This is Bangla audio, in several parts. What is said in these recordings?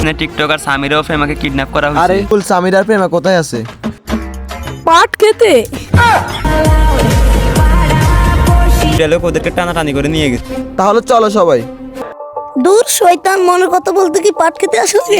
এখানে টিকটকার সামিরা ও প্রেমাকে কিডন্যাপ করা হয়েছে। আরে ফুল সামিরা আর প্রেমা কোথায় আছে? পাট খেতে। লোক ওদেরকে টানাটানি করে নিয়ে গেছে। তাহলে চলো সবাই। দূর শয়তান, মনের কথা বলতে কি পাট খেতে আসছে?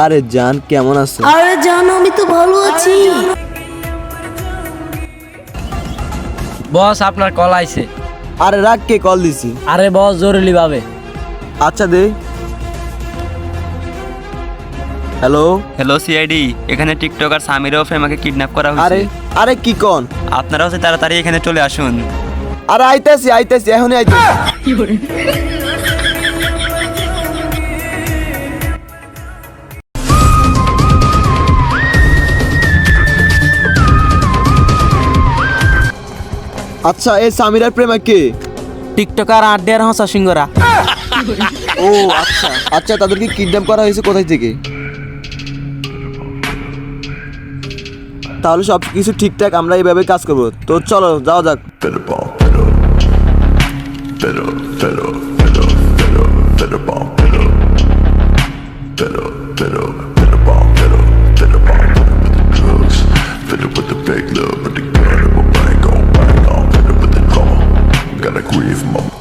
আরে জান কেমন আছো? আরে জানো, আমি তো ভালো আছি। বস আপনার কল আইছে। আরে রাগ, কে কল দিছি? আরে বস জরুরি ভাবে। আচ্ছা দে। হ্যালো হ্যালো সিআইডি, এখানে টিকটকার সামিরা ও প্রেমাকে কিডন্যাপ করা হয়েছে। আরে আরে কি কোন? আপনারা হচ্ছে তাড়াতাড়ি এখানে চলে আসুন। আরে আইতাছি এখনই আইতাছি। আচ্ছা এই সামিরার প্রেমা কে? টিকটকার আড্ডার হাসা সিংহরা। ও আচ্ছা আচ্ছা, তাদেরকে কিডন্যাপ করা হয়েছে কোথায় থেকে? তাহলে সব কিছু ঠিকঠাক, আমরা এইভাবে কাজ করবো। তো চলো যাওয়া যাক। Better ball, better, better, better, better, better, better ball, better, better, better, better ball, better, better ball, better with the drugs, better with the big love, with the gun, and we'll bang on, better with the drama. Gotta grieve, mama.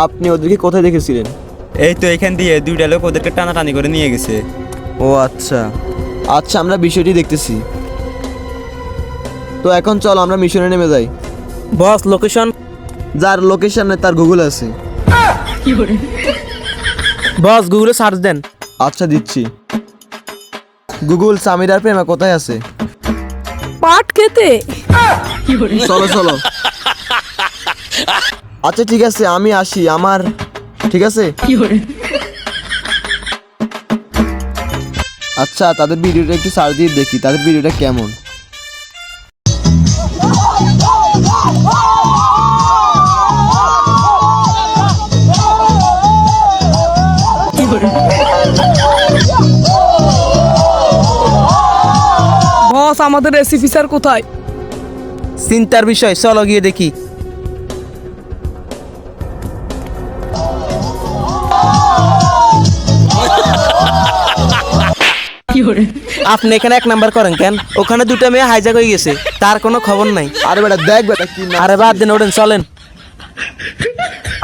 আপনি ওদেরকে কোথায় দেখেছিলেন? এই তো এখান দিয়ে দুইটা লোক ওদেরকে টানাটানি করে নিয়ে গেছে। ও আচ্ছা আচ্ছা, আমরা বিষয়টি দেখতেছি। তো এখন চলো আমরা মিশনে নেমে যাই। বস লোকেশন। যার লোকেশন নেই তার গুগল আছে। বস গুগলে সার্চ দেন। আচ্ছা দিচ্ছি। গুগল, সামিরার প্রেমা কোথায় আছে? পাট খেতে। চলো চলো। আচ্ছা ঠিক আছে, আমি আসি। আমার ঠিক আছে। আচ্ছা তাদের ভিডিওটা একটু সার্চ দিয়ে দেখি, তাদের ভিডিওটা কেমন। বস, আমাদের রেসিপি স্যার কোথায়? চিন্তার বিষয়, চলো গিয়ে দেখি। আপনি এখানে এক নাম্বার করেন কেন? ওখানে দুটা মেয়ে হাইজ্যাক হয়ে গেছে, তার কোনো খবর নাই। আরে বেটা দেখ বেটা কি না। আরে বাদ দিন, ওঠেন চলেন।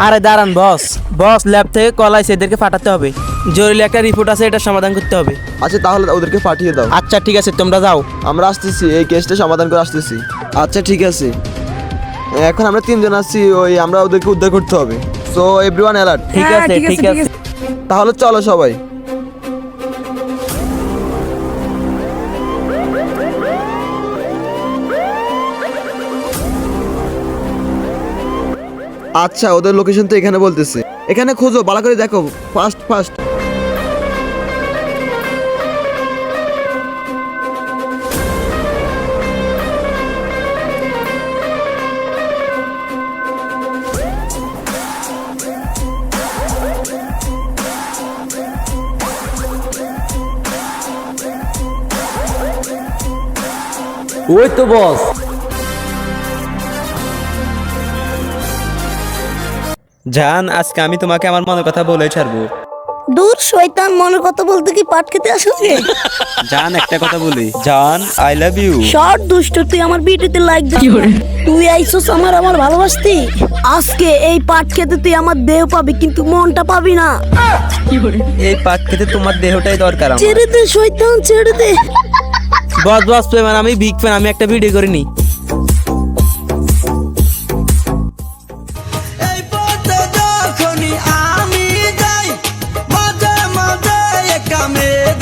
আরে দাঁড়ান বস, বস ল্যাব থেকে কল আইছে, এদেরকে পাঠাতে হবে। জরুরি একটা রিপোর্ট আছে, এটা সমাধান করতে হবে। আচ্ছা তাহলে ওদেরকে পাঠিয়ে দাও। আচ্ছা ঠিক আছে, তোমরা যাও। আমরা আসতেছি, এই কেসটা সমাধান করে আসতেছি। আচ্ছা ঠিক আছে, এখন আমরা তিনজন আসছি, ওই আমরা ওদেরকে উদ্ধার করতে হবে। So everyone alert. ঠিক হ্যাঁ, আছে ঠিক আছে। তাহলে চলো সবাই। আচ্ছা ওদের লোকেশন তো এখানে বলতেছে, এখানে খোঁজো, ভালো করে দেখো, ফাস্ট ফাস্ট। ওই তো বস। জান, আজকে আমি তোমাকে আমার মনের কথা বলে ছাড়বো। দূর শয়তান, মনের কথা বলতে কি পাট খেতে আসছে? জান একটা কথা বলি, জান আই লাভ ইউ। শর্ট দুষ্ট, তুই আমার ভিডিওতে লাইক দে। তুই আইছস আমার ভালোবাসতি। আজকে এই পাট খেতে তুই আমার দেহ পাবি, কিন্তু মনটা পাবি না। এই পাট খেতে তোমার দেহটাই দরকার আমার। ছেড়ে দে শয়তান, ছেড়ে দে। বস বস প্রেমান, আমি বিগ ফ্যান, আমি একটা ভিডিও করিনি।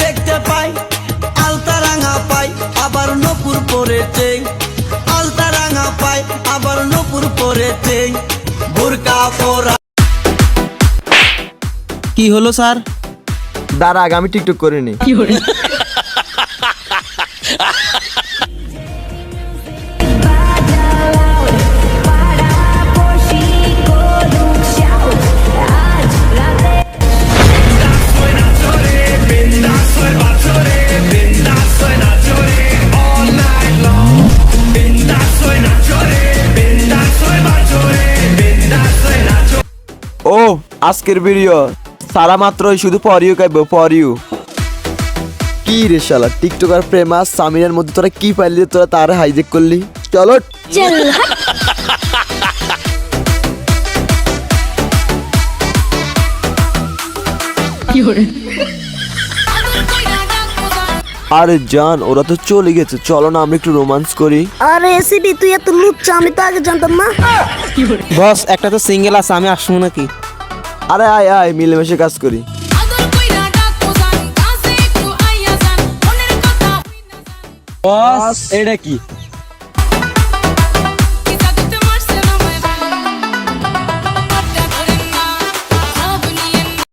দেখতে পাই আলতা কি হলো স্যার? দাঁড়া আগে আমি টিকটক করে নি। ও আজকের ভিডিও সারা মাত্রই শুধু ফর ইউ কাইব ফর ইউ। কি রে শালা টিকটকার প্রেমা সামিরের মধ্যে তোরা কি পাইলি যে তোরা তার হাইজেক করলি? চলো চল আরে জান ওরা তো চলে গেছে, চলো না আমরা একটু রোমান্স করি। আরে এসিবি তুই এত লুচ্চা, আমি তো আগে জানতাম না। বস একটা তো সিঙ্গেল আছে, আমি আসবো নাকি? আরে আয় আয় মিলেমিশে কাজ করি। বস এটা কি?